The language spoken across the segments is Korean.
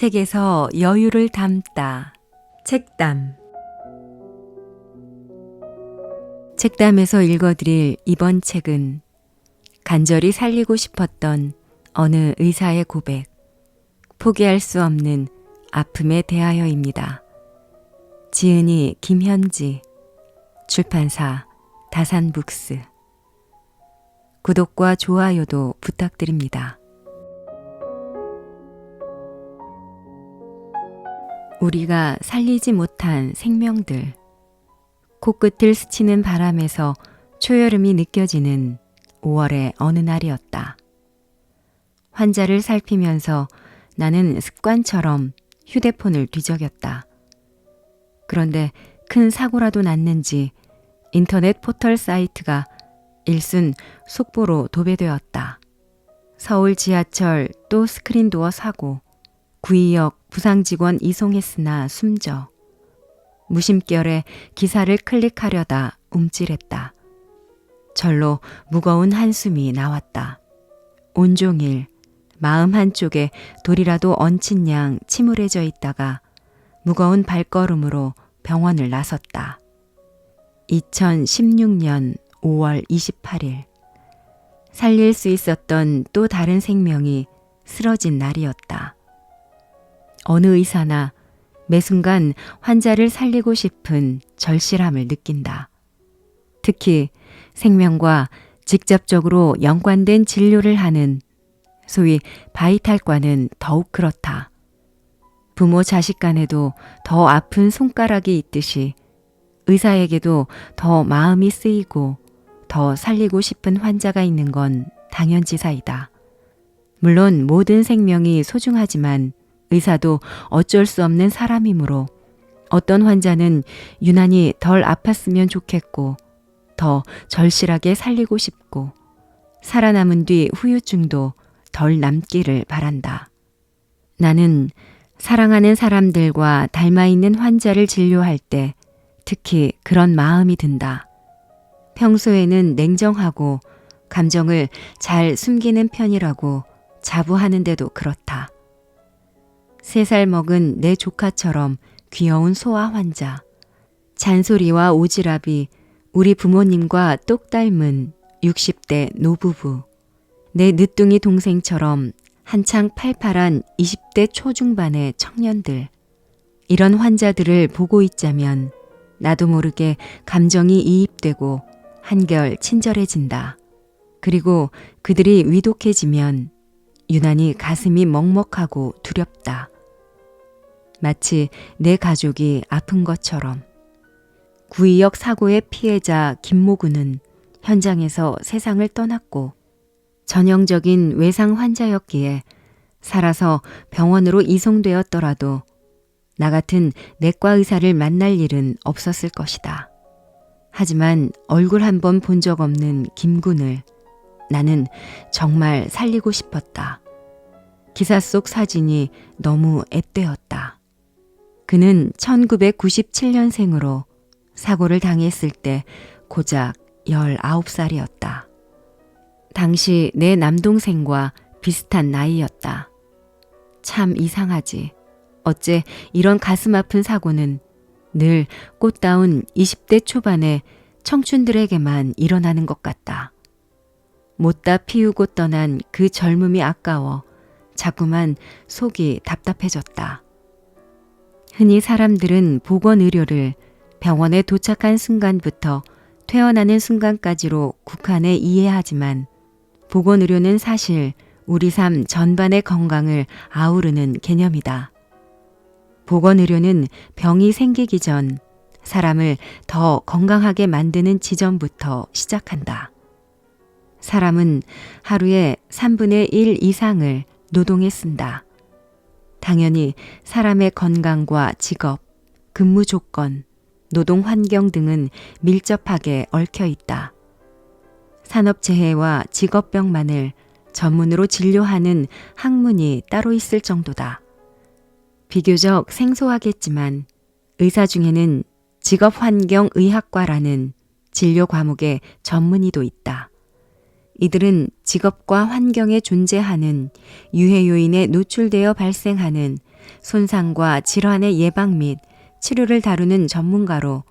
책에서 여유를 담다. 책담. 책담에서 읽어드릴 이번 책은 간절히 살리고 싶었던 어느 의사의 고백, 포기할 수 없는 아픔에 대하여입니다. 지은이 김현지, 출판사 다산북스. 구독과 좋아요도 부탁드립니다. 우리가 살리지 못한 생명들. 코끝을 스치는 바람에서 초여름이 느껴지는 5월의 어느 날이었다. 환자를 살피면서 나는 습관처럼 휴대폰을 뒤적였다. 그런데 큰 사고라도 났는지 인터넷 포털 사이트가 일순 속보로 도배되었다. 서울 지하철 또 스크린도어 사고, 구의역 부상직원 이송했으나 숨져. 무심결에 기사를 클릭하려다 움찔했다. 절로 무거운 한숨이 나왔다. 온종일 마음 한쪽에 돌이라도 얹힌 양 침울해져 있다가 무거운 발걸음으로 병원을 나섰다. 2016년 5월 28일. 살릴 수 있었던 또 다른 생명이 쓰러진 날이었다. 어느 의사나 매 순간 환자를 살리고 싶은 절실함을 느낀다. 특히 생명과 직접적으로 연관된 진료를 하는 소위 바이탈과는 더욱 그렇다. 부모 자식 간에도 더 아픈 손가락이 있듯이 의사에게도 더 마음이 쓰이고 더 살리고 싶은 환자가 있는 건 당연지사이다. 물론 모든 생명이 소중하지만 의사도 어쩔 수 없는 사람이므로 어떤 환자는 유난히 덜 아팠으면 좋겠고 더 절실하게 살리고 싶고 살아남은 뒤 후유증도 덜 남기를 바란다. 나는 사랑하는 사람들과 닮아있는 환자를 진료할 때 특히 그런 마음이 든다. 평소에는 냉정하고 감정을 잘 숨기는 편이라고 자부하는데도 그렇다. 3살 먹은 내 조카처럼 귀여운 소아 환자, 잔소리와 오지랖이 우리 부모님과 똑 닮은 60대 노부부, 내 늦둥이 동생처럼 한창 팔팔한 20대 초중반의 청년들, 이런 환자들을 보고 있자면 나도 모르게 감정이 이입되고 한결 친절해진다. 그리고 그들이 위독해지면 유난히 가슴이 먹먹하고 두렵다. 마치 내 가족이 아픈 것처럼. 구의역 사고의 피해자 김모구는 현장에서 세상을 떠났고 전형적인 외상 환자였기에 살아서 병원으로 이송되었더라도 나 같은 내과 의사를 만날 일은 없었을 것이다. 하지만 얼굴 한 번 본 적 없는 김군을 나는 정말 살리고 싶었다. 기사 속 사진이 너무 앳되었다. 그는 1997년생으로 사고를 당했을 때 고작 19살이었다. 당시 내 남동생과 비슷한 나이였다. 참 이상하지. 어째 이런 가슴 아픈 사고는 늘 꽃다운 20대 초반의 청춘들에게만 일어나는 것 같다. 못다 피우고 떠난 그 젊음이 아까워 자꾸만 속이 답답해졌다. 흔히 사람들은 보건의료를 병원에 도착한 순간부터 퇴원하는 순간까지로 국한해 이해하지만 보건의료는 사실 우리 삶 전반의 건강을 아우르는 개념이다. 보건의료는 병이 생기기 전 사람을 더 건강하게 만드는 지점부터 시작한다. 사람은 하루에 3분의 1 이상을 노동에 쓴다. 당연히 사람의 건강과 직업, 근무 조건, 노동 환경 등은 밀접하게 얽혀 있다. 산업재해와 직업병만을 전문으로 진료하는 학문이 따로 있을 정도다. 비교적 생소하겠지만 의사 중에는 직업환경의학과라는 진료 과목의 전문의도 있다. 이들은 직업과 환경에 존재하는 유해 요인에 노출되어 발생하는 손상과 질환의 예방 및 치료를 다루는 전문가로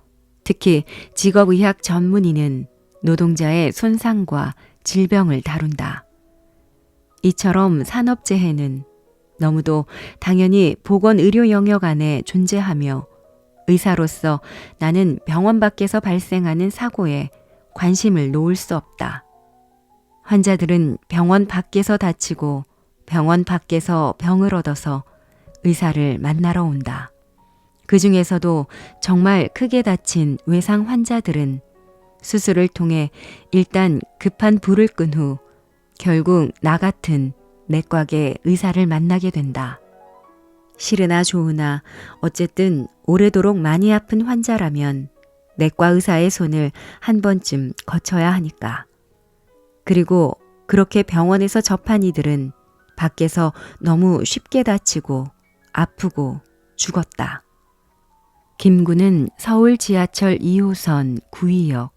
특히 직업의학 전문의는 노동자의 손상과 질병을 다룬다. 이처럼 산업재해는 너무도 당연히 보건의료 영역 안에 존재하며 의사로서 나는 병원 밖에서 발생하는 사고에 관심을 놓을 수 없다. 환자들은 병원 밖에서 다치고 병원 밖에서 병을 얻어서 의사를 만나러 온다. 그 중에서도 정말 크게 다친 외상 환자들은 수술을 통해 일단 급한 불을 끈 후 결국 나 같은 내과계 의사를 만나게 된다. 싫으나 좋으나 어쨌든 오래도록 많이 아픈 환자라면 내과 의사의 손을 한 번쯤 거쳐야 하니까. 그리고 그렇게 병원에서 접한 이들은 밖에서 너무 쉽게 다치고 아프고 죽었다. 김구는 서울 지하철 2호선 구의역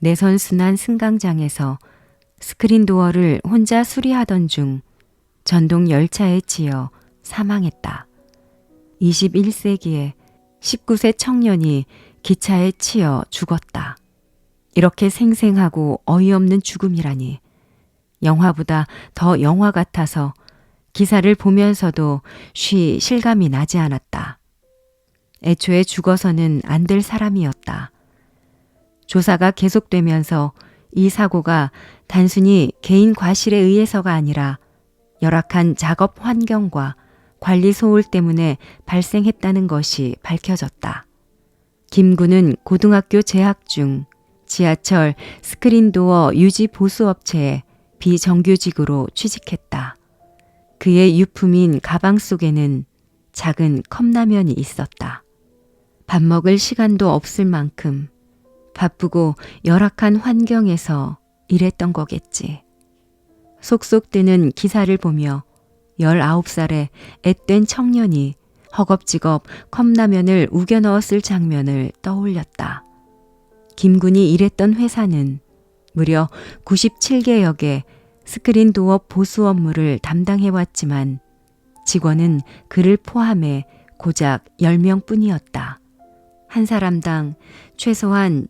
내선 순환 승강장에서 스크린 도어를 혼자 수리하던 중 전동 열차에 치여 사망했다. 21세기에 19세 청년이 기차에 치여 죽었다. 이렇게 생생하고 어이없는 죽음이라니 영화보다 더 영화 같아서 기사를 보면서도 쉬 실감이 나지 않았다. 애초에 죽어서는 안 될 사람이었다. 조사가 계속되면서 이 사고가 단순히 개인 과실에 의해서가 아니라 열악한 작업 환경과 관리 소홀 때문에 발생했다는 것이 밝혀졌다. 김구는 고등학교 재학 중 지하철 스크린도어 유지 보수업체에 비정규직으로 취직했다. 그의 유품인 가방 속에는 작은 컵라면이 있었다. 밥 먹을 시간도 없을 만큼 바쁘고 열악한 환경에서 일했던 거겠지. 속속 뜨는 기사를 보며 19살의 앳된 청년이 허겁지겁 컵라면을 우겨 넣었을 장면을 떠올렸다. 김군이 일했던 회사는 무려 97개역의 스크린 도어 보수 업무를 담당해왔지만 직원은 그를 포함해 고작 10명뿐이었다. 한 사람당 최소한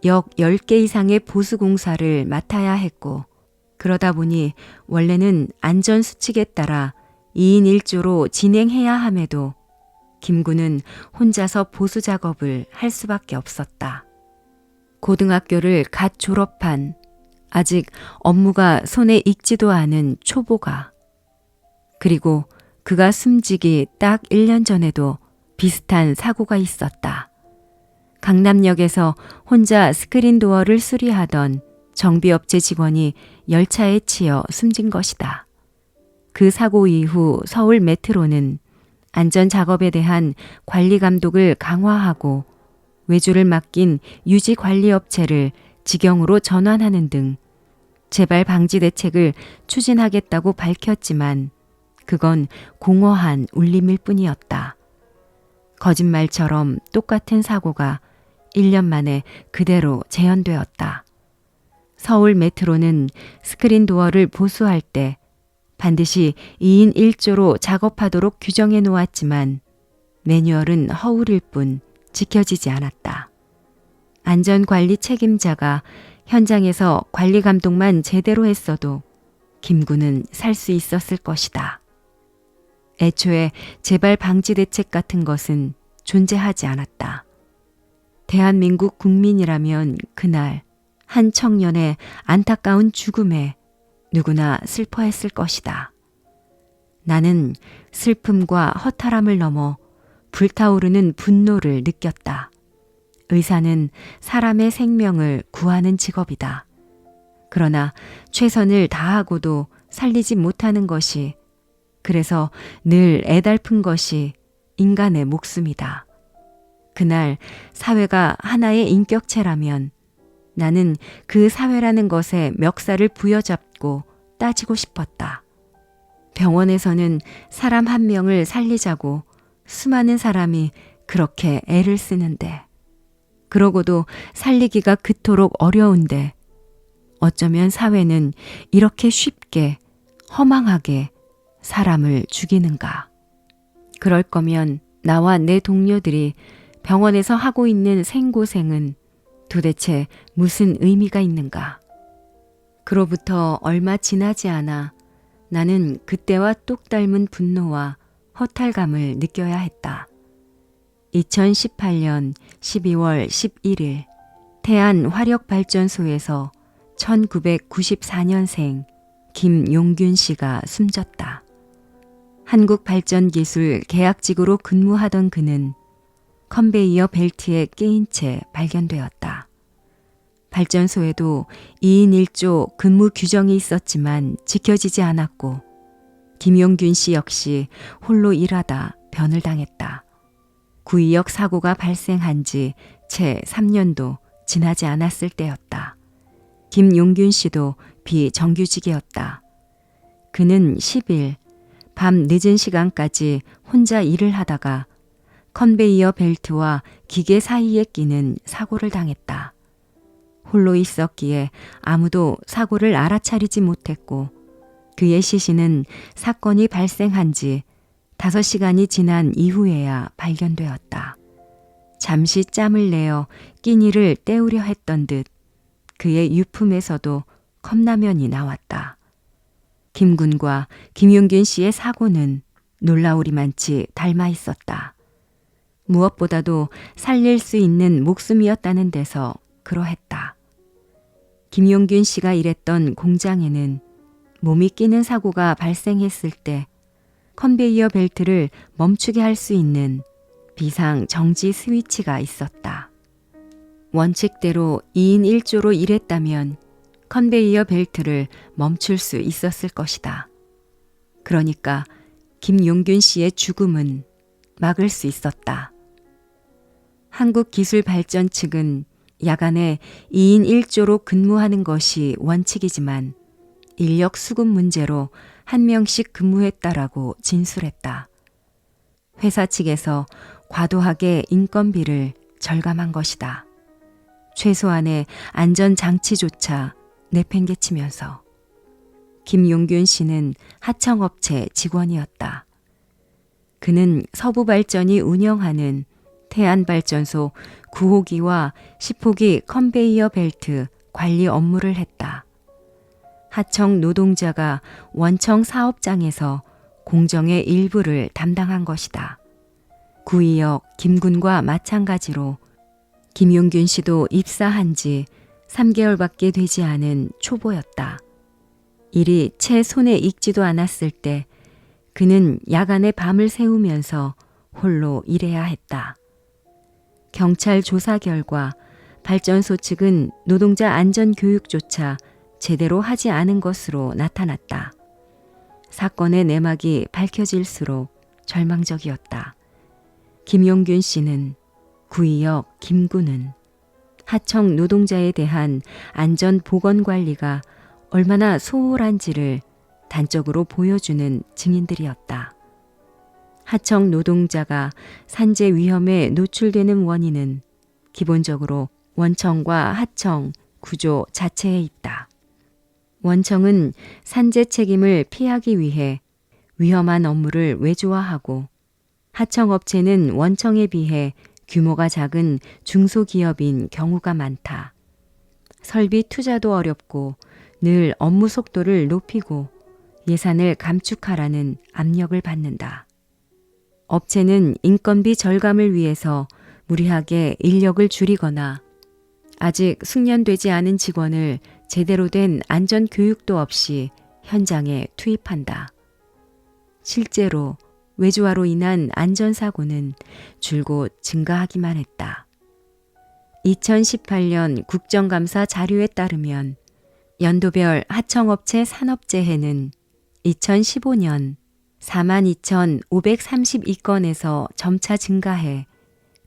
역 10개 이상의 보수 공사를 맡아야 했고 그러다 보니 원래는 안전수칙에 따라 2인 1조로 진행해야 함에도 김군은 혼자서 보수 작업을 할 수밖에 없었다. 고등학교를 갓 졸업한 아직 업무가 손에 익지도 않은 초보가. 그리고 그가 숨지기 딱 1년 전에도 비슷한 사고가 있었다. 강남역에서 혼자 스크린 도어를 수리하던 정비업체 직원이 열차에 치여 숨진 것이다. 그 사고 이후 서울 메트로는 안전작업에 대한 관리 감독을 강화하고 외주를 맡긴 유지관리업체를 직영으로 전환하는 등 재발 방지 대책을 추진하겠다고 밝혔지만 그건 공허한 울림일 뿐이었다. 거짓말처럼 똑같은 사고가 1년 만에 그대로 재현되었다. 서울 메트로는 스크린 도어를 보수할 때 반드시 2인 1조로 작업하도록 규정해 놓았지만 매뉴얼은 허울일 뿐 지켜지지 않았다. 안전관리 책임자가 현장에서 관리 감독만 제대로 했어도 김군은 살 수 있었을 것이다. 애초에 재발 방지 대책 같은 것은 존재하지 않았다. 대한민국 국민이라면 그날 한 청년의 안타까운 죽음에 누구나 슬퍼했을 것이다. 나는 슬픔과 허탈함을 넘어 불타오르는 분노를 느꼈다. 의사는 사람의 생명을 구하는 직업이다. 그러나 최선을 다하고도 살리지 못하는 것이, 그래서 늘 애달픈 것이 인간의 목숨이다. 그날 사회가 하나의 인격체라면 나는 그 사회라는 것에 멱살을 부여잡고 따지고 싶었다. 병원에서는 사람 한 명을 살리자고 수많은 사람이 그렇게 애를 쓰는데, 그러고도 살리기가 그토록 어려운데 어쩌면 사회는 이렇게 쉽게 허망하게 사람을 죽이는가. 그럴 거면 나와 내 동료들이 병원에서 하고 있는 생고생은 도대체 무슨 의미가 있는가? 그로부터 얼마 지나지 않아 나는 그때와 똑 닮은 분노와 허탈감을 느껴야 했다. 2018년 12월 11일 태안화력발전소에서 1994년생 김용균 씨가 숨졌다. 한국발전기술 계약직으로 근무하던 그는 컨베이어 벨트에 끼인 채 발견되었다. 발전소에도 2인 1조 근무 규정이 있었지만 지켜지지 않았고 김용균 씨 역시 홀로 일하다 변을 당했다. 구의역 사고가 발생한 지 채 3년도 지나지 않았을 때였다. 김용균 씨도 비정규직이었다. 그는 10일 밤 늦은 시간까지 혼자 일을 하다가 컨베이어 벨트와 기계 사이에 끼는 사고를 당했다. 홀로 있었기에 아무도 사고를 알아차리지 못했고 그의 시신은 사건이 발생한 지 5시간이 지난 이후에야 발견되었다. 잠시 짬을 내어 끼니를 때우려 했던 듯 그의 유품에서도 컵라면이 나왔다. 김 군과 김용균 씨의 사고는 놀라우리만치 닮아 있었다. 무엇보다도 살릴 수 있는 목숨이었다는 데서 그러했다. 김용균 씨가 일했던 공장에는 몸이 끼는 사고가 발생했을 때 컨베이어 벨트를 멈추게 할 수 있는 비상 정지 스위치가 있었다. 원칙대로 2인 1조로 일했다면 컨베이어 벨트를 멈출 수 있었을 것이다. 그러니까 김용균 씨의 죽음은 막을 수 있었다. 한국기술발전 측은 야간에 2인 1조로 근무하는 것이 원칙이지만 인력 수급 문제로 한 명씩 근무했다라고 진술했다. 회사 측에서 과도하게 인건비를 절감한 것이다. 최소한의 안전장치조차 내팽개치면서. 김용균 씨는 하청업체 직원이었다. 그는 서부발전이 운영하는 태안발전소 9호기와 10호기 컨베이어 벨트 관리 업무를 했다. 하청 노동자가 원청 사업장에서 공정의 일부를 담당한 것이다. 구의역 김군과 마찬가지로 김용균 씨도 입사한 지 3개월밖에 되지 않은 초보였다. 일이 채 손에 익지도 않았을 때 그는 야간에 밤을 새우면서 홀로 일해야 했다. 경찰 조사 결과 발전소 측은 노동자 안전 교육조차 제대로 하지 않은 것으로 나타났다. 사건의 내막이 밝혀질수록 절망적이었다. 김용균 씨는, 구의역 김군은 하청 노동자에 대한 안전 보건 관리가 얼마나 소홀한지를 단적으로 보여주는 증인들이었다. 하청 노동자가 산재 위험에 노출되는 원인은 기본적으로 원청과 하청 구조 자체에 있다. 원청은 산재 책임을 피하기 위해 위험한 업무를 외주화하고 하청업체는 원청에 비해 규모가 작은 중소기업인 경우가 많다. 설비 투자도 어렵고 늘 업무 속도를 높이고 예산을 감축하라는 압력을 받는다. 업체는 인건비 절감을 위해서 무리하게 인력을 줄이거나 아직 숙련되지 않은 직원을 제대로 된 안전 교육도 없이 현장에 투입한다. 실제로 외주화로 인한 안전사고는 줄곧 증가하기만 했다. 2018년 국정감사 자료에 따르면 연도별 하청업체 산업재해는 2015년 42,532건에서 점차 증가해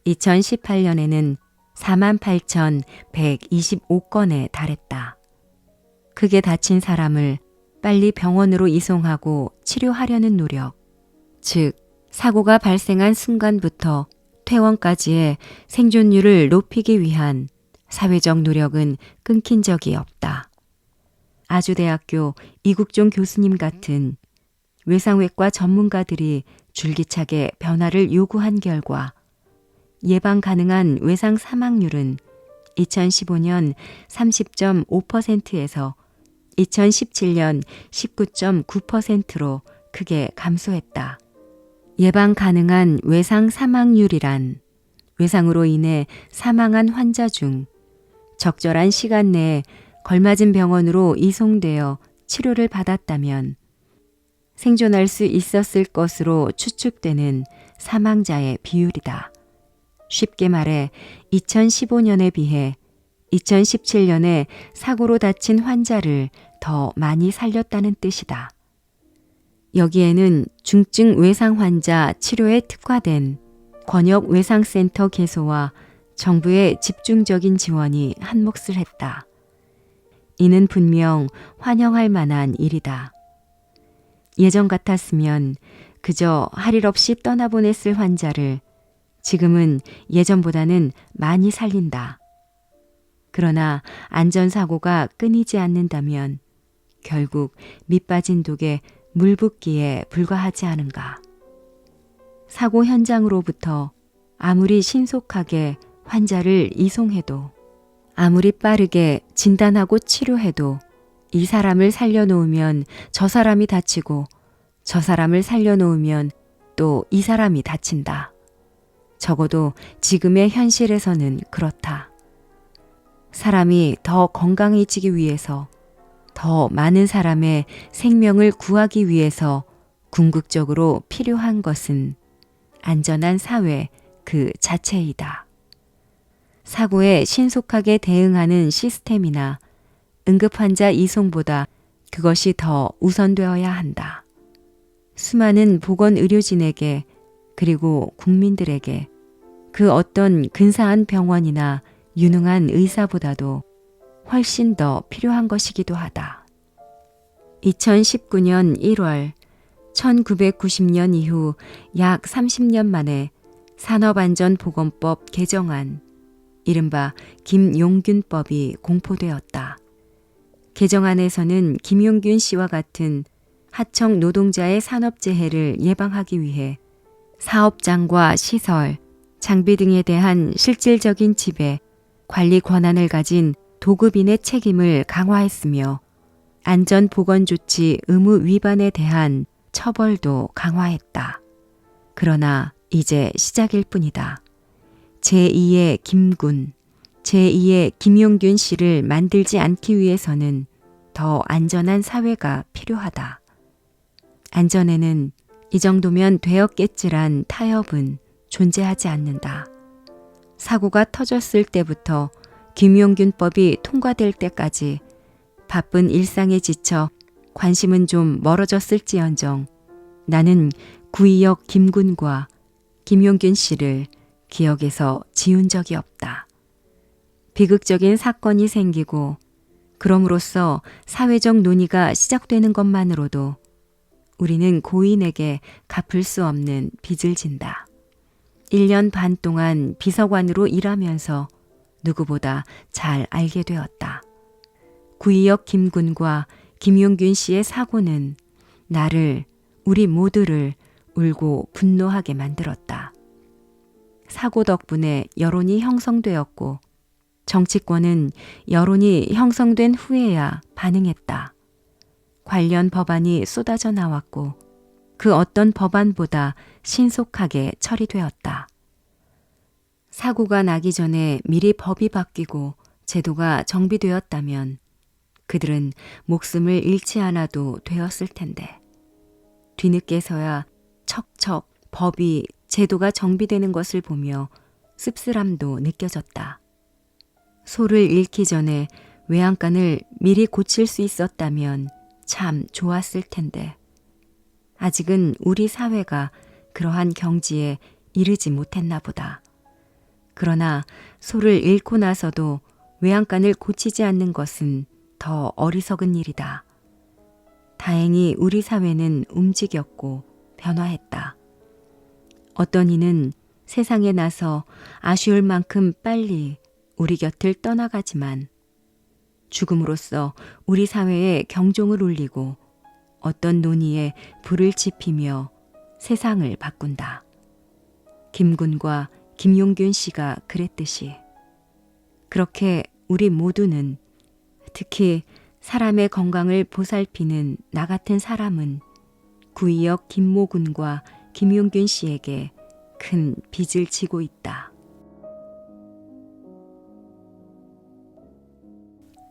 2018년에는 48,125건에 달했다. 크게 다친 사람을 빨리 병원으로 이송하고 치료하려는 노력, 즉 사고가 발생한 순간부터 퇴원까지의 생존율을 높이기 위한 사회적 노력은 끊긴 적이 없다. 아주대학교 이국종 교수님 같은 외상외과 전문가들이 줄기차게 변화를 요구한 결과 예방 가능한 외상 사망률은 2015년 30.5%에서 2017년 19.9%로 크게 감소했다. 예방 가능한 외상 사망률이란 외상으로 인해 사망한 환자 중 적절한 시간 내에 걸맞은 병원으로 이송되어 치료를 받았다면 생존할 수 있었을 것으로 추측되는 사망자의 비율이다. 쉽게 말해 2015년에 비해 2017년에 사고로 다친 환자를 더 많이 살렸다는 뜻이다. 여기에는 중증 외상 환자 치료에 특화된 권역 외상센터 개소와 정부의 집중적인 지원이 한몫을 했다. 이는 분명 환영할 만한 일이다. 예전 같았으면 그저 할 일 없이 떠나보냈을 환자를 지금은 예전보다는 많이 살린다. 그러나 안전사고가 끊이지 않는다면 결국 밑빠진 독에 물 붓기에 불과하지 않은가. 사고 현장으로부터 아무리 신속하게 환자를 이송해도 아무리 빠르게 진단하고 치료해도 이 사람을 살려놓으면 저 사람이 다치고 저 사람을 살려놓으면 또 이 사람이 다친다. 적어도 지금의 현실에서는 그렇다. 사람이 더 건강해지기 위해서 더 많은 사람의 생명을 구하기 위해서 궁극적으로 필요한 것은 안전한 사회 그 자체이다. 사고에 신속하게 대응하는 시스템이나 응급환자 이송보다 그것이 더 우선되어야 한다. 수많은 보건의료진에게 그리고 국민들에게 그 어떤 근사한 병원이나 유능한 의사보다도 훨씬 더 필요한 것이기도 하다. 2019년 1월 1990년 이후 약 30년 만에 산업안전보건법 개정안, 이른바 김용균법이 공포되었다. 개정안에서는 김용균 씨와 같은 하청 노동자의 산업재해를 예방하기 위해 사업장과 시설, 장비 등에 대한 실질적인 지배, 관리 권한을 가진 도급인의 책임을 강화했으며 안전보건조치 의무 위반에 대한 처벌도 강화했다. 그러나 이제 시작일 뿐이다. 제2의 김군, 제2의 김용균 씨를 만들지 않기 위해서는 더 안전한 사회가 필요하다. 안전에는 이 정도면 되었겠지란 타협은 존재하지 않는다. 사고가 터졌을 때부터 김용균법이 통과될 때까지 바쁜 일상에 지쳐 관심은 좀 멀어졌을지언정 나는 구의역 김군과 김용균 씨를 기억에서 지운 적이 없다. 비극적인 사건이 생기고 그럼으로써 사회적 논의가 시작되는 것만으로도 우리는 고인에게 갚을 수 없는 빚을 진다. 1년 반 동안 비서관으로 일하면서 누구보다 잘 알게 되었다. 구의역 김군과 김용균 씨의 사고는 나를, 우리 모두를 울고 분노하게 만들었다. 사고 덕분에 여론이 형성되었고 정치권은 여론이 형성된 후에야 반응했다. 관련 법안이 쏟아져 나왔고 그 어떤 법안보다 신속하게 처리되었다. 사고가 나기 전에 미리 법이 바뀌고 제도가 정비되었다면 그들은 목숨을 잃지 않아도 되었을 텐데 뒤늦게서야 척척 법이 제도가 정비되는 것을 보며 씁쓸함도 느껴졌다. 소를 잃기 전에 외양간을 미리 고칠 수 있었다면 참 좋았을 텐데 아직은 우리 사회가 그러한 경지에 이르지 못했나 보다. 그러나 소를 잃고 나서도 외양간을 고치지 않는 것은 더 어리석은 일이다. 다행히 우리 사회는 움직였고 변화했다. 어떤 이는 세상에 나서 아쉬울 만큼 빨리 우리 곁을 떠나가지만 죽음으로써 우리 사회에 경종을 울리고 어떤 논의에 불을 지피며 세상을 바꾼다. 김군과 김용균 씨가 그랬듯이. 그렇게 우리 모두는, 특히 사람의 건강을 보살피는 나 같은 사람은 구의역 김모군과 김용균 씨에게 큰 빚을 지고 있다.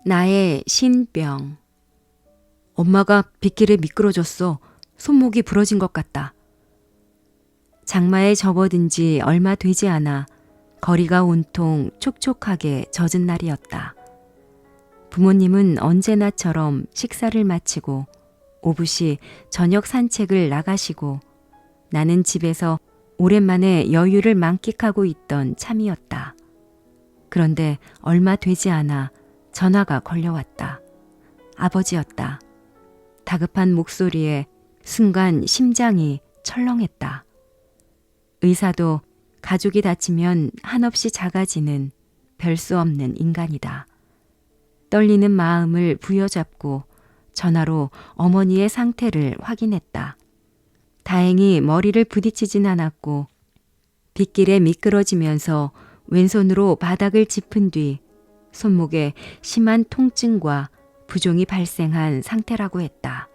나의 신병. 엄마가 빗길에 미끄러졌어. 손목이 부러진 것 같다. 장마에 접어든 지 얼마 되지 않아 거리가 온통 촉촉하게 젖은 날이었다. 부모님은 언제나처럼 식사를 마치고 오붓이 저녁 산책을 나가시고 나는 집에서 오랜만에 여유를 만끽하고 있던 참이었다. 그런데 얼마 되지 않아 전화가 걸려왔다. 아버지였다. 다급한 목소리에 순간 심장이 철렁했다. 의사도 가족이 다치면 한없이 작아지는 별 수 없는 인간이다. 떨리는 마음을 부여잡고 전화로 어머니의 상태를 확인했다. 다행히 머리를 부딪히진 않았고 빗길에 미끄러지면서 왼손으로 바닥을 짚은 뒤 손목에 심한 통증과 부종이 발생한 상태라고 했다.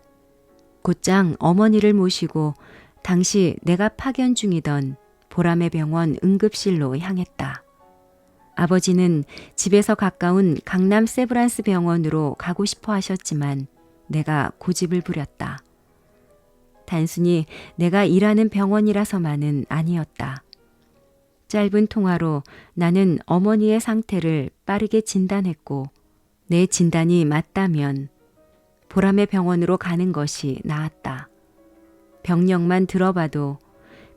곧장 어머니를 모시고 당시 내가 파견 중이던 보라매 병원 응급실로 향했다. 아버지는 집에서 가까운 강남 세브란스 병원으로 가고 싶어 하셨지만 내가 고집을 부렸다. 단순히 내가 일하는 병원이라서만은 아니었다. 짧은 통화로 나는 어머니의 상태를 빠르게 진단했고 내 진단이 맞다면 보라매 병원으로 가는 것이 나았다. 병력만 들어봐도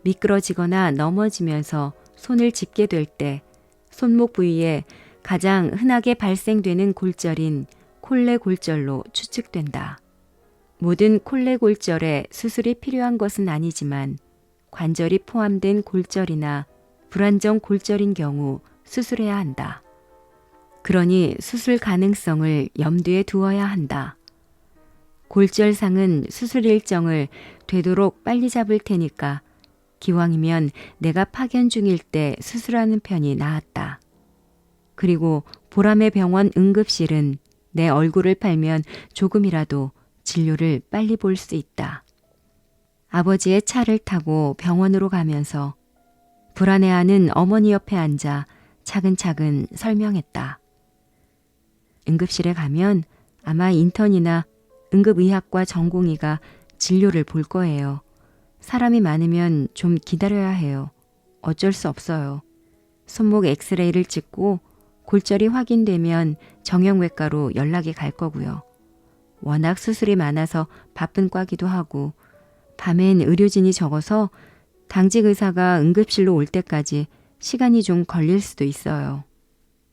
미끄러지거나 넘어지면서 손을 짚게 될 때 손목 부위에 가장 흔하게 발생되는 골절인 콜레골절로 추측된다. 모든 콜레골절에 수술이 필요한 것은 아니지만 관절이 포함된 골절이나 불안정 골절인 경우 수술해야 한다. 그러니 수술 가능성을 염두에 두어야 한다. 골절상은 수술 일정을 되도록 빨리 잡을 테니까 기왕이면 내가 파견 중일 때 수술하는 편이 나았다. 그리고 보라매 병원 응급실은 내 얼굴을 팔면 조금이라도 진료를 빨리 볼 수 있다. 아버지의 차를 타고 병원으로 가면서 불안해하는 어머니 옆에 앉아 차근차근 설명했다. 응급실에 가면 아마 인턴이나 응급의학과 전공의가 진료를 볼 거예요. 사람이 많으면 좀 기다려야 해요. 어쩔 수 없어요. 손목 엑스레이를 찍고 골절이 확인되면 정형외과로 연락이 갈 거고요. 워낙 수술이 많아서 바쁜 과기도 하고 밤엔 의료진이 적어서 당직 의사가 응급실로 올 때까지 시간이 좀 걸릴 수도 있어요.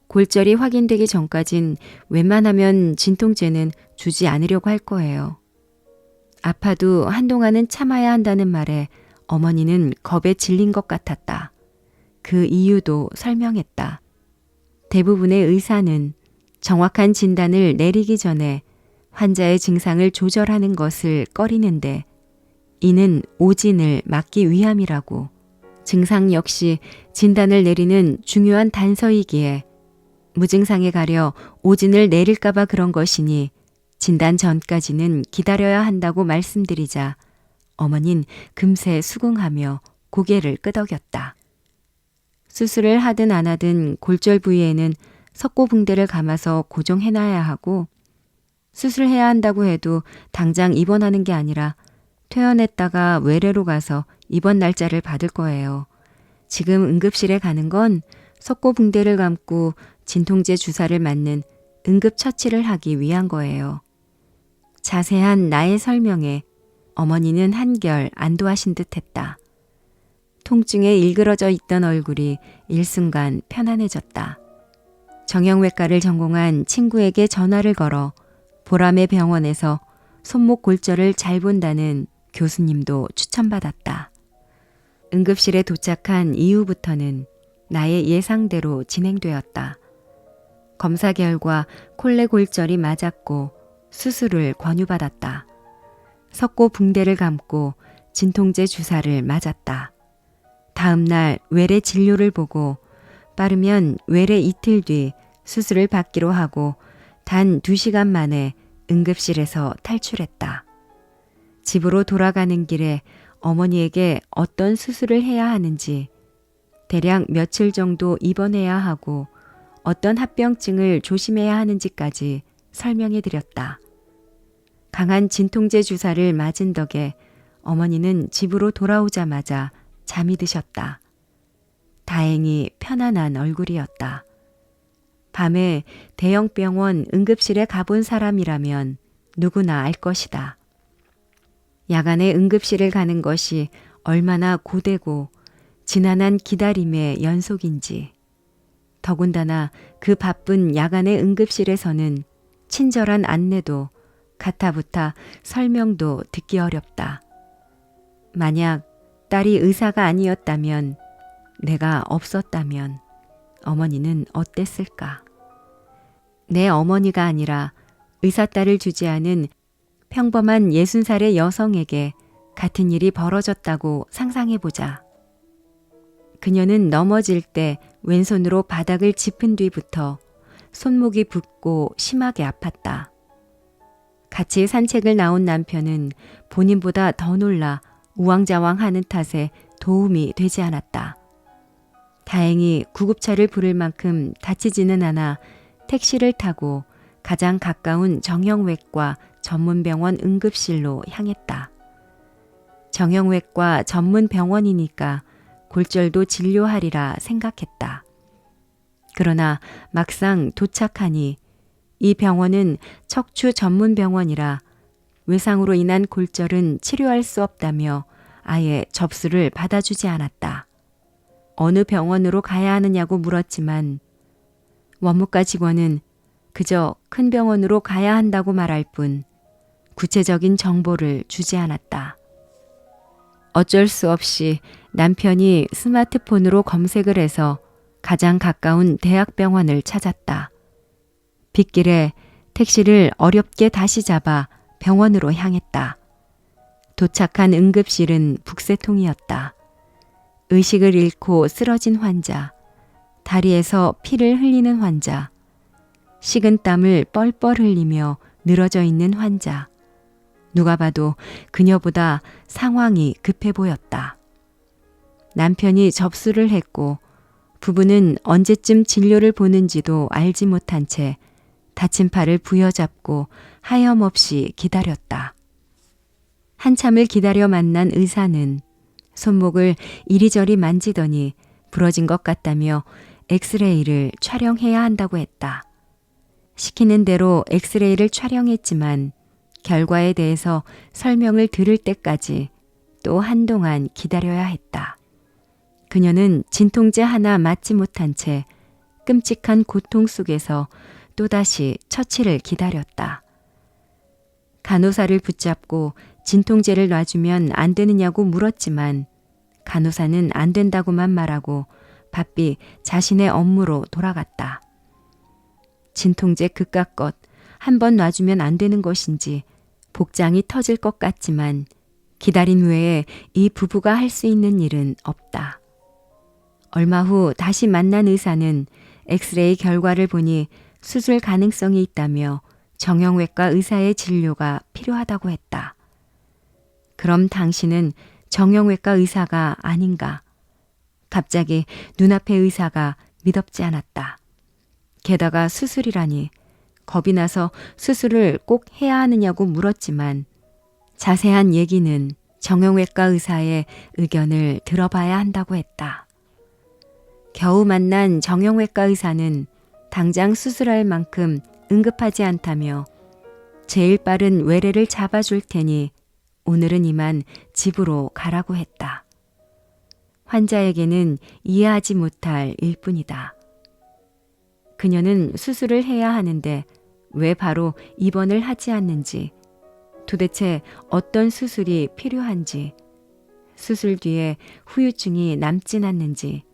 골절이 확인되기 전까진 웬만하면 진통제는 주지 않으려고 할 거예요. 아파도 한동안은 참아야 한다는 말에 어머니는 겁에 질린 것 같았다. 그 이유도 설명했다. 대부분의 의사는 정확한 진단을 내리기 전에 환자의 증상을 조절하는 것을 꺼리는데 이는 오진을 막기 위함이라고. 증상 역시 진단을 내리는 중요한 단서이기에 무증상에 가려 오진을 내릴까봐 그런 것이니 진단 전까지는 기다려야 한다고 말씀드리자 어머닌 금세 수긍하며 고개를 끄덕였다. 수술을 하든 안 하든 골절 부위에는 석고붕대를 감아서 고정해놔야 하고 수술해야 한다고 해도 당장 입원하는 게 아니라 퇴원했다가 외래로 가서 입원 날짜를 받을 거예요. 지금 응급실에 가는 건 석고붕대를 감고 진통제 주사를 맞는 응급처치를 하기 위한 거예요. 자세한 나의 설명에 어머니는 한결 안도하신 듯 했다. 통증에 일그러져 있던 얼굴이 일순간 편안해졌다. 정형외과를 전공한 친구에게 전화를 걸어 보라매 병원에서 손목 골절을 잘 본다는 교수님도 추천받았다. 응급실에 도착한 이후부터는 나의 예상대로 진행되었다. 검사 결과 콜레골절이 맞았고 수술을 권유받았다. 석고붕대를 감고 진통제 주사를 맞았다. 다음 날 외래 진료를 보고 빠르면 외래 이틀 뒤 수술을 받기로 하고 단 2시간 만에 응급실에서 탈출했다. 집으로 돌아가는 길에 어머니에게 어떤 수술을 해야 하는지, 대략 며칠 정도 입원해야 하고 어떤 합병증을 조심해야 하는지까지 설명해 드렸다. 강한 진통제 주사를 맞은 덕에 어머니는 집으로 돌아오자마자 잠이 드셨다. 다행히 편안한 얼굴이었다. 밤에 대형병원 응급실에 가본 사람이라면 누구나 알 것이다. 야간에 응급실을 가는 것이 얼마나 고되고 지난한 기다림의 연속인지. 더군다나 그 바쁜 야간의 응급실에서는 친절한 안내도 가타부타 설명도 듣기 어렵다. 만약 딸이 의사가 아니었다면, 내가 없었다면 어머니는 어땠을까? 내 어머니가 아니라 의사딸을 주재하는 평범한 60살의 여성에게 같은 일이 벌어졌다고 상상해보자. 그녀는 넘어질 때 왼손으로 바닥을 짚은 뒤부터 손목이 붓고 심하게 아팠다. 같이 산책을 나온 남편은 본인보다 더 놀라 우왕좌왕하는 탓에 도움이 되지 않았다. 다행히 구급차를 부를 만큼 다치지는 않아 택시를 타고 가장 가까운 정형외과 전문병원 응급실로 향했다. 정형외과 전문병원이니까 골절도 진료하리라 생각했다. 그러나 막상 도착하니 이 병원은 척추 전문병원이라 외상으로 인한 골절은 치료할 수 없다며 아예 접수를 받아주지 않았다. 어느 병원으로 가야 하느냐고 물었지만 원무과 직원은 그저 큰 병원으로 가야 한다고 말할 뿐 구체적인 정보를 주지 않았다. 어쩔 수 없이 남편이 스마트폰으로 검색을 해서 가장 가까운 대학병원을 찾았다. 빗길에 택시를 어렵게 다시 잡아 병원으로 향했다. 도착한 응급실은 북새통이었다. 의식을 잃고 쓰러진 환자, 다리에서 피를 흘리는 환자, 식은땀을 뻘뻘 흘리며 늘어져 있는 환자. 누가 봐도 그녀보다 상황이 급해 보였다. 남편이 접수를 했고 부부는 언제쯤 진료를 보는지도 알지 못한 채 다친 팔을 부여잡고 하염없이 기다렸다. 한참을 기다려 만난 의사는 손목을 이리저리 만지더니 부러진 것 같다며 엑스레이를 촬영해야 한다고 했다. 시키는 대로 엑스레이를 촬영했지만 결과에 대해서 설명을 들을 때까지 또 한동안 기다려야 했다. 그녀는 진통제 하나 맞지 못한 채 끔찍한 고통 속에서 또다시 처치를 기다렸다. 간호사를 붙잡고 진통제를 놔주면 안 되느냐고 물었지만 간호사는 안 된다고만 말하고 바삐 자신의 업무로 돌아갔다. 진통제 그깟것 한 번 놔주면 안 되는 것인지 복장이 터질 것 같지만 기다린 외에 이 부부가 할 수 있는 일은 없다. 얼마 후 다시 만난 의사는 엑스레이 결과를 보니 수술 가능성이 있다며 정형외과 의사의 진료가 필요하다고 했다. 그럼 당신은 정형외과 의사가 아닌가? 갑자기 눈앞의 의사가 미덥지 않았다. 게다가 수술이라니 겁이 나서 수술을 꼭 해야 하느냐고 물었지만 자세한 얘기는 정형외과 의사의 의견을 들어봐야 한다고 했다. 겨우 만난 정형외과 의사는 당장 수술할 만큼 응급하지 않다며 제일 빠른 외래를 잡아줄 테니 오늘은 이만 집으로 가라고 했다. 환자에게는 이해하지 못할 일뿐이다. 그녀는 수술을 해야 하는데 왜 바로 입원을 하지 않는지, 도대체 어떤 수술이 필요한지, 수술 뒤에 후유증이 남진 않는지,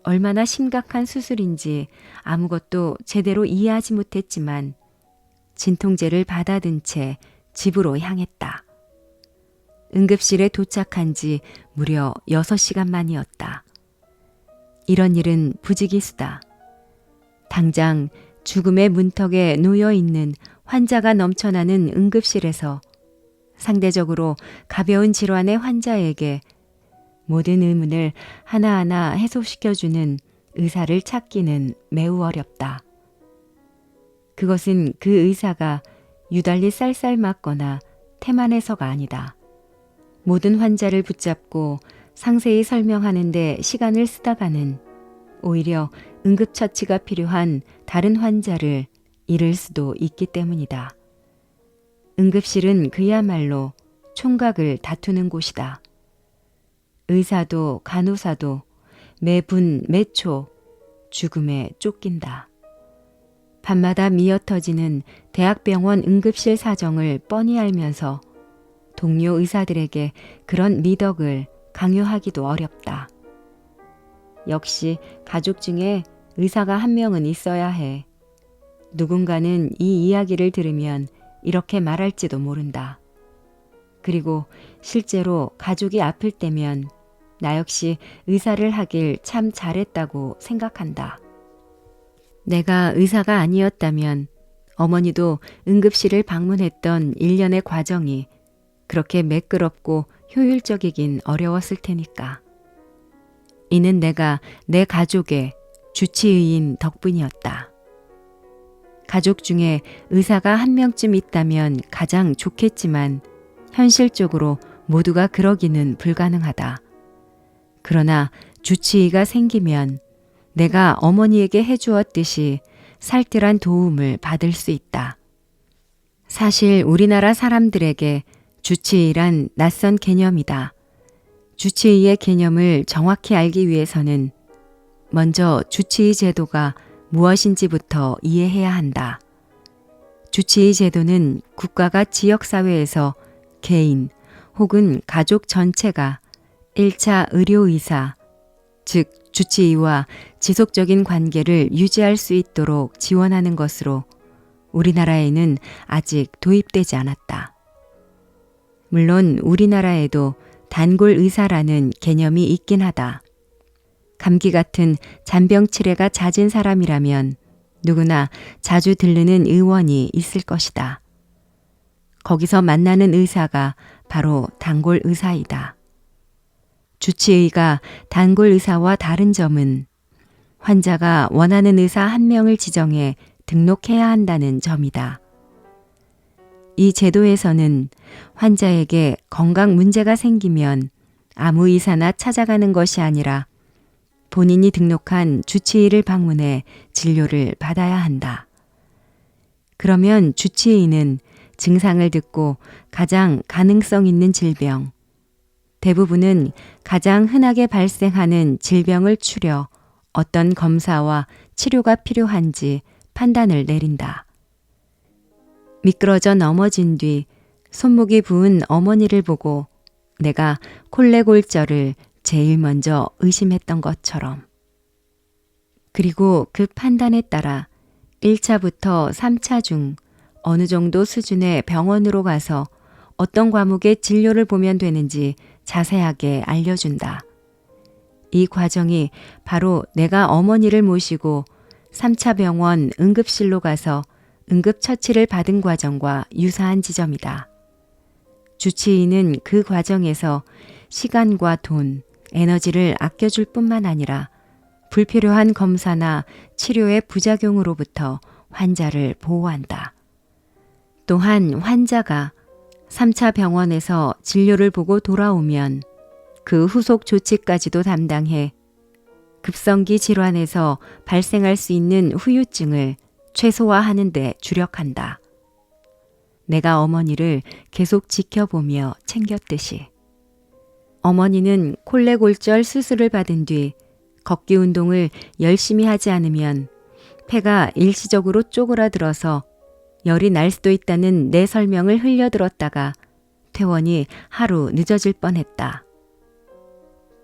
얼마나 심각한 수술인지 아무것도 제대로 이해하지 못했지만 진통제를 받아든 채 집으로 향했다. 응급실에 도착한 지 무려 6시간 만이었다. 이런 일은 부지기수다. 당장 죽음의 문턱에 놓여 있는 환자가 넘쳐나는 응급실에서 상대적으로 가벼운 질환의 환자에게 모든 의문을 하나하나 해소시켜주는 의사를 찾기는 매우 어렵다. 그것은 그 의사가 유달리 쌀쌀맞거나 태만해서가 아니다. 모든 환자를 붙잡고 상세히 설명하는 데 시간을 쓰다가는 오히려 응급처치가 필요한 다른 환자를 잃을 수도 있기 때문이다. 응급실은 그야말로 총각을 다투는 곳이다. 의사도 간호사도 매분 매초 죽음에 쫓긴다. 밤마다 미어터지는 대학병원 응급실 사정을 뻔히 알면서 동료 의사들에게 그런 미덕을 강요하기도 어렵다. 역시 가족 중에 의사가 한 명은 있어야 해. 누군가는 이 이야기를 들으면 이렇게 말할지도 모른다. 그리고 실제로 가족이 아플 때면 나 역시 의사를 하길 참 잘했다고 생각한다. 내가 의사가 아니었다면 어머니도 응급실을 방문했던 일련의 과정이 그렇게 매끄럽고 효율적이긴 어려웠을 테니까. 이는 내가 내 가족의 주치의인 덕분이었다. 가족 중에 의사가 한 명쯤 있다면 가장 좋겠지만 현실적으로 모두가 그러기는 불가능하다. 그러나 주치의가 생기면 내가 어머니에게 해주었듯이 살뜰한 도움을 받을 수 있다. 사실 우리나라 사람들에게 주치의란 낯선 개념이다. 주치의의 개념을 정확히 알기 위해서는 먼저 주치의 제도가 무엇인지부터 이해해야 한다. 주치의 제도는 국가가 지역사회에서 개인 혹은 가족 전체가 1차 의료의사, 즉 주치의와 지속적인 관계를 유지할 수 있도록 지원하는 것으로 우리나라에는 아직 도입되지 않았다. 물론 우리나라에도 단골 의사라는 개념이 있긴 하다. 감기 같은 잔병치레가 잦은 사람이라면 누구나 자주 들르는 의원이 있을 것이다. 거기서 만나는 의사가 바로 단골 의사이다. 주치의가 단골 의사와 다른 점은 환자가 원하는 의사 한 명을 지정해 등록해야 한다는 점이다. 이 제도에서는 환자에게 건강 문제가 생기면 아무 의사나 찾아가는 것이 아니라 본인이 등록한 주치의를 방문해 진료를 받아야 한다. 그러면 주치의는 증상을 듣고 가장 가능성 있는 질병, 대부분은 가장 흔하게 발생하는 질병을 추려 어떤 검사와 치료가 필요한지 판단을 내린다. 미끄러져 넘어진 뒤 손목이 부은 어머니를 보고 내가 콜레골절을 제일 먼저 의심했던 것처럼. 그리고 그 판단에 따라 1차부터 3차 중 어느 정도 수준의 병원으로 가서 어떤 과목의 진료를 보면 되는지 자세하게 알려준다. 이 과정이 바로 내가 어머니를 모시고 3차 병원 응급실로 가서 응급처치를 받은 과정과 유사한 지점이다. 주치의는 그 과정에서 시간과 돈, 에너지를 아껴줄 뿐만 아니라 불필요한 검사나 치료의 부작용으로부터 환자를 보호한다. 또한 환자가 3차 병원에서 진료를 보고 돌아오면 그 후속 조치까지도 담당해 급성기 질환에서 발생할 수 있는 후유증을 최소화하는 데 주력한다. 내가 어머니를 계속 지켜보며 챙겼듯이. 어머니는 콜레골절 수술을 받은 뒤 걷기 운동을 열심히 하지 않으면 폐가 일시적으로 쪼그라들어서 열이 날 수도 있다는 내 설명을 흘려들었다가 퇴원이 하루 늦어질 뻔했다.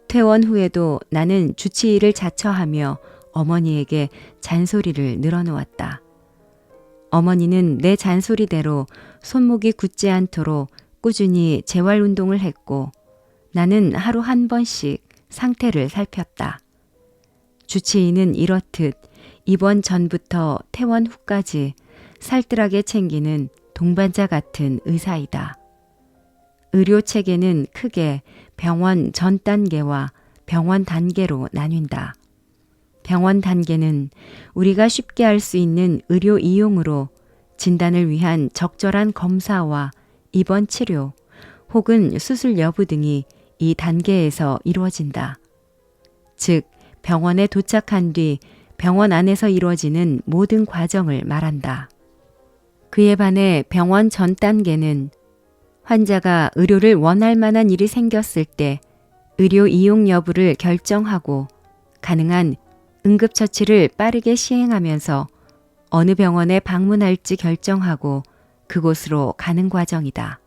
퇴원 후에도 나는 주치의를 자처하며 어머니에게 잔소리를 늘어놓았다. 어머니는 내 잔소리대로 손목이 굳지 않도록 꾸준히 재활 운동을 했고 나는 하루 한 번씩 상태를 살폈다. 주치의는 이렇듯 입원 전부터 퇴원 후까지 살뜰하게 챙기는 동반자 같은 의사이다. 의료 체계는 크게 병원 전 단계와 병원 단계로 나뉜다. 병원 단계는 우리가 쉽게 할 수 있는 의료 이용으로 진단을 위한 적절한 검사와 입원 치료 혹은 수술 여부 등이 이 단계에서 이루어진다. 즉, 병원에 도착한 뒤 병원 안에서 이루어지는 모든 과정을 말한다. 그에 반해 병원 전 단계는 환자가 의료를 원할 만한 일이 생겼을 때 의료 이용 여부를 결정하고 가능한 응급처치를 빠르게 시행하면서 어느 병원에 방문할지 결정하고 그곳으로 가는 과정이다.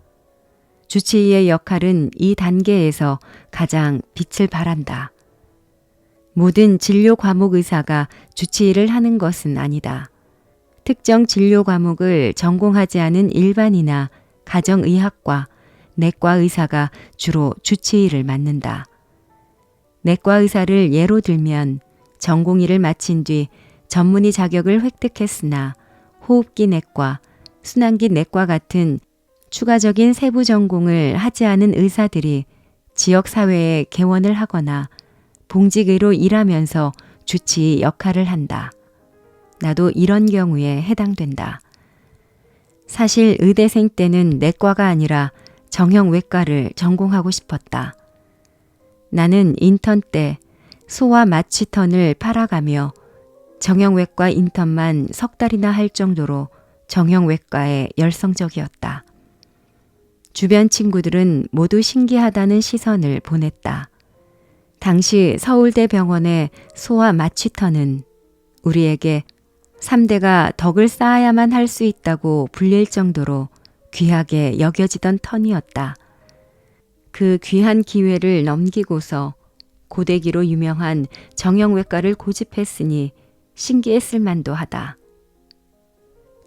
주치의의 역할은 이 단계에서 가장 빛을 발한다. 모든 진료 과목 의사가 주치의를 하는 것은 아니다. 특정 진료 과목을 전공하지 않은 일반이나 가정의학과, 내과 의사가 주로 주치의를 맡는다. 내과 의사를 예로 들면 전공의를 마친 뒤 전문의 자격을 획득했으나 호흡기 내과, 순환기 내과 같은 추가적인 세부 전공을 하지 않은 의사들이 지역사회에 개원을 하거나 봉직의로 일하면서 주치의 역할을 한다. 나도 이런 경우에 해당된다. 사실 의대생 때는 내과가 아니라 정형외과를 전공하고 싶었다. 나는 인턴 때 소와 마취턴을 팔아가며 정형외과 인턴만 석 달이나 할 정도로 정형외과에 열성적이었다. 주변 친구들은 모두 신기하다는 시선을 보냈다. 당시 서울대병원의 소아 마취턴은 우리에게 3대가 덕을 쌓아야만 할 수 있다고 불릴 정도로 귀하게 여겨지던 턴이었다. 그 귀한 기회를 넘기고서 고데기로 유명한 정형외과를 고집했으니 신기했을 만도 하다.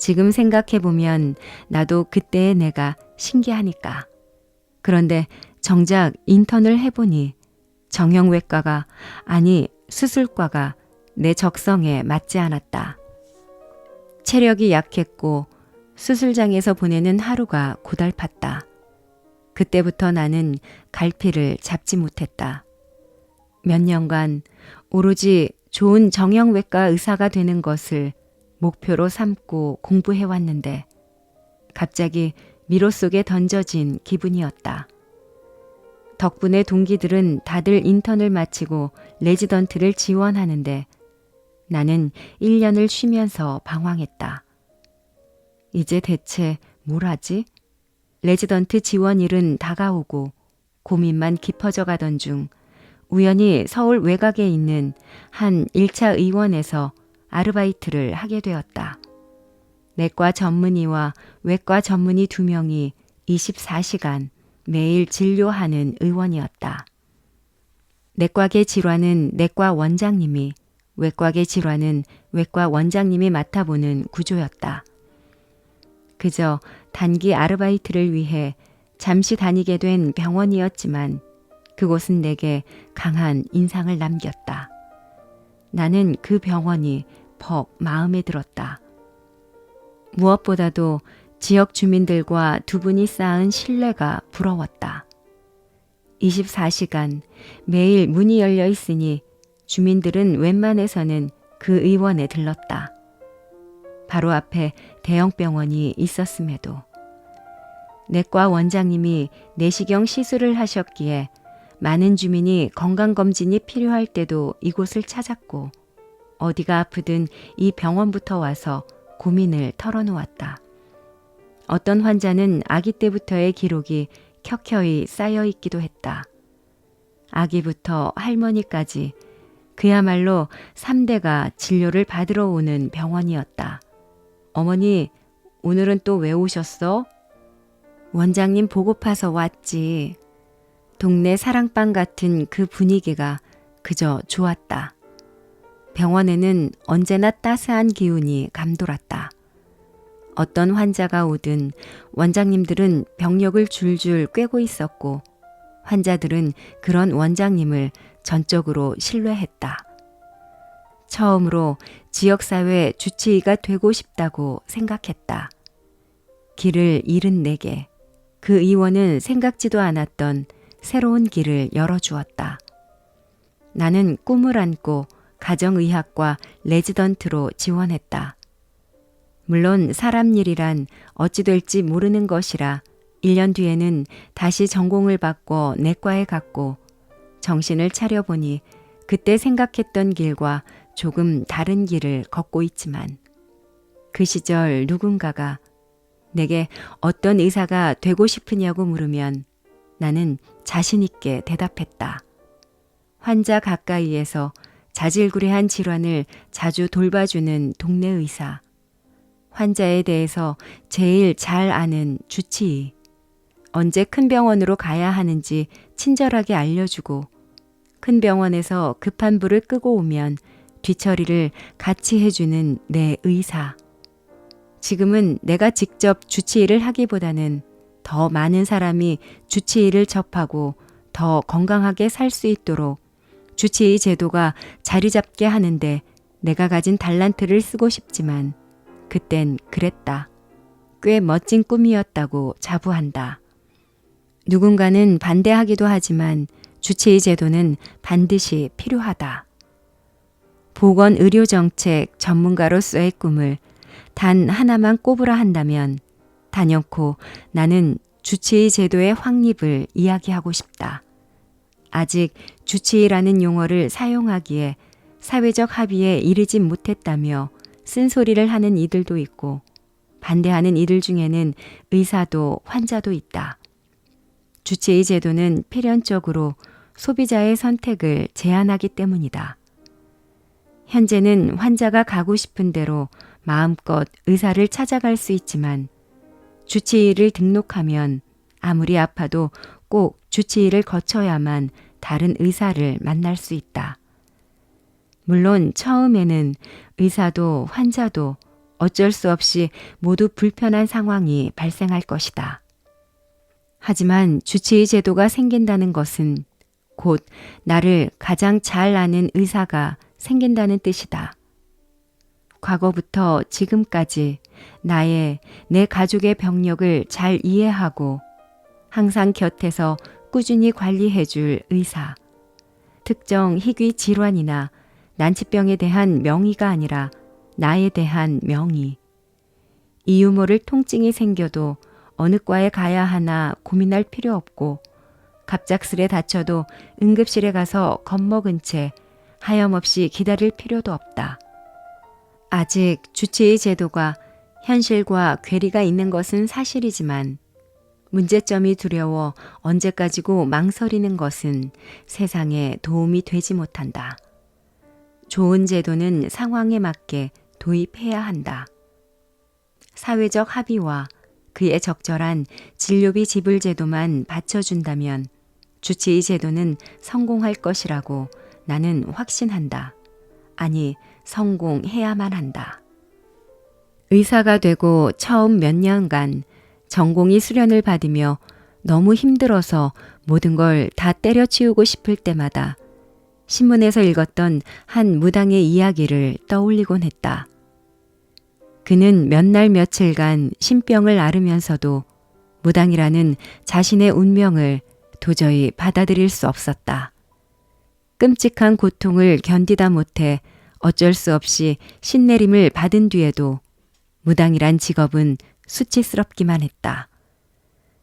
지금 생각해보면 나도 그때의 내가 신기하니까. 그런데 정작 인턴을 해보니 정형외과가 아니 수술과가 내 적성에 맞지 않았다. 체력이 약했고 수술장에서 보내는 하루가 고달팠다. 그때부터 나는 갈피를 잡지 못했다. 몇 년간 오로지 좋은 정형외과 의사가 되는 것을 목표로 삼고 공부해왔는데 갑자기 미로 속에 던져진 기분이었다. 덕분에 동기들은 다들 인턴을 마치고 레지던트를 지원하는데 나는 1년을 쉬면서 방황했다. 이제 대체 뭘 하지? 레지던트 지원일은 다가오고 고민만 깊어져 가던 중 우연히 서울 외곽에 있는 한 1차 의원에서 아르바이트를 하게 되었다. 내과 전문의와 외과 전문의 2명이 24시간 매일 진료하는 의원이었다. 내과계 질환은 내과 원장님이, 외과계 질환은 외과 원장님이 맡아보는 구조였다. 그저 단기 아르바이트를 위해 잠시 다니게 된 병원이었지만 그곳은 내게 강한 인상을 남겼다. 나는 그 병원이 퍽 마음에 들었다. 무엇보다도 지역 주민들과 두 분이 쌓은 신뢰가 부러웠다. 24시간 매일 문이 열려 있으니 주민들은 웬만해서는 그 의원에 들렀다. 바로 앞에 대형 병원이 있었음에도 내과 원장님이 내시경 시술을 하셨기에 많은 주민이 건강검진이 필요할 때도 이곳을 찾았고 어디가 아프든 이 병원부터 와서 고민을 털어놓았다. 어떤 환자는 아기 때부터의 기록이 켜켜이 쌓여 있기도 했다. 아기부터 할머니까지 그야말로 3대가 진료를 받으러 오는 병원이었다. 어머니, 오늘은 또 왜 오셨어? 원장님 보고파서 왔지. 동네 사랑방 같은 그 분위기가 그저 좋았다. 병원에는 언제나 따스한 기운이 감돌았다. 어떤 환자가 오든 원장님들은 병력을 줄줄 꿰고 있었고 환자들은 그런 원장님을 전적으로 신뢰했다. 처음으로 지역사회 주치의가 되고 싶다고 생각했다. 길을 잃은 내게 그 의원은 생각지도 않았던 새로운 길을 열어주었다. 나는 꿈을 안고 가정의학과 레지던트로 지원했다. 물론 사람 일이란 어찌 될지 모르는 것이라 1년 뒤에는 다시 전공을 바꿔 내과에 갔고 정신을 차려보니 그때 생각했던 길과 조금 다른 길을 걷고 있지만 그 시절 누군가가 내게 어떤 의사가 되고 싶으냐고 물으면 나는 자신 있게 대답했다. 환자 가까이에서 자질구레한 질환을 자주 돌봐주는 동네 의사, 환자에 대해서 제일 잘 아는 주치의, 언제 큰 병원으로 가야 하는지 친절하게 알려주고 큰 병원에서 급한 불을 끄고 오면 뒤처리를 같이 해주는 내 의사. 지금은 내가 직접 주치의를 하기보다는 더 많은 사람이 주치의를 접하고 더 건강하게 살 수 있도록 주치의 제도가 자리 잡게 하는데 내가 가진 달란트를 쓰고 싶지만 그땐 그랬다. 꽤 멋진 꿈이었다고 자부한다. 누군가는 반대하기도 하지만 주치의 제도는 반드시 필요하다. 보건의료정책 전문가로서의 꿈을 단 하나만 꼽으라 한다면 단연코 나는 주치의 제도의 확립을 이야기하고 싶다. 아직 주치의라는 용어를 사용하기에 사회적 합의에 이르지 못했다며 쓴소리를 하는 이들도 있고 반대하는 이들 중에는 의사도 환자도 있다. 주치의 제도는 필연적으로 소비자의 선택을 제한하기 때문이다. 현재는 환자가 가고 싶은 대로 마음껏 의사를 찾아갈 수 있지만 주치의를 등록하면 아무리 아파도 꼭 주치의를 거쳐야만 다른 의사를 만날 수 있다. 물론 처음에는 의사도 환자도 어쩔 수 없이 모두 불편한 상황이 발생할 것이다. 하지만 주치의 제도가 생긴다는 것은 곧 나를 가장 잘 아는 의사가 생긴다는 뜻이다. 과거부터 지금까지 내 가족의 병력을 잘 이해하고 항상 곁에서 꾸준히 관리해줄 의사. 특정 희귀 질환이나 난치병에 대한 명의가 아니라 나에 대한 명의. 이유 모를 통증이 생겨도 어느 과에 가야 하나 고민할 필요 없고 갑작스레 다쳐도 응급실에 가서 겁먹은 채 하염없이 기다릴 필요도 없다. 아직 주치의 제도가 현실과 괴리가 있는 것은 사실이지만 문제점이 두려워 언제까지고 망설이는 것은 세상에 도움이 되지 못한다. 좋은 제도는 상황에 맞게 도입해야 한다. 사회적 합의와 그에 적절한 진료비 지불 제도만 받쳐준다면 주치의 제도는 성공할 것이라고 나는 확신한다. 아니, 성공해야만 한다. 의사가 되고 처음 몇 년간 전공의 수련을 받으며 너무 힘들어서 모든 걸 다 때려치우고 싶을 때마다 신문에서 읽었던 한 무당의 이야기를 떠올리곤 했다. 그는 몇 날 며칠간 신병을 앓으면서도 무당이라는 자신의 운명을 도저히 받아들일 수 없었다. 끔찍한 고통을 견디다 못해 어쩔 수 없이 신내림을 받은 뒤에도 무당이란 직업은 수치스럽기만 했다.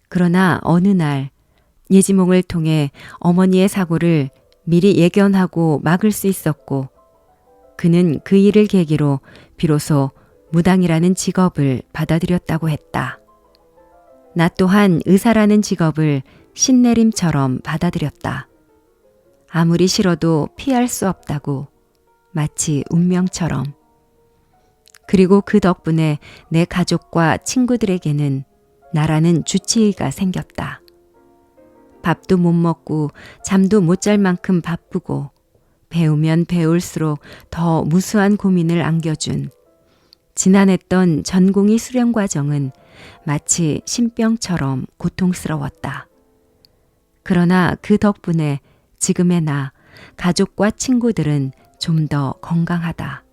그러나 어느 날 예지몽을 통해 어머니의 사고를 미리 예견하고 막을 수 있었고 그는 그 일을 계기로 비로소 무당이라는 직업을 받아들였다고 했다. 나 또한 의사라는 직업을 신내림처럼 받아들였다. 아무리 싫어도 피할 수 없다고 마치 운명처럼. 그리고 그 덕분에 내 가족과 친구들에게는 나라는 주치의가 생겼다. 밥도 못 먹고 잠도 못 잘 만큼 바쁘고 배우면 배울수록 더 무수한 고민을 안겨준 지난했던 전공의 수련 과정은 마치 신병처럼 고통스러웠다. 그러나 그 덕분에 지금의 나, 가족과 친구들은 좀 더 건강하다.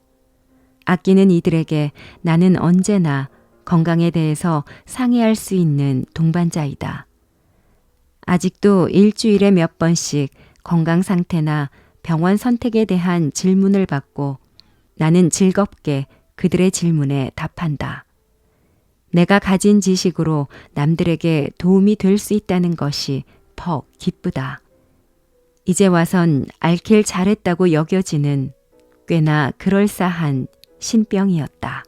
아끼는 이들에게 나는 언제나 건강에 대해서 상의할 수 있는 동반자이다. 아직도 일주일에 몇 번씩 건강 상태나 병원 선택에 대한 질문을 받고 나는 즐겁게 그들의 질문에 답한다. 내가 가진 지식으로 남들에게 도움이 될 수 있다는 것이 더 기쁘다. 이제 와선 앓길 잘했다고 여겨지는 꽤나 그럴싸한 신병이었다.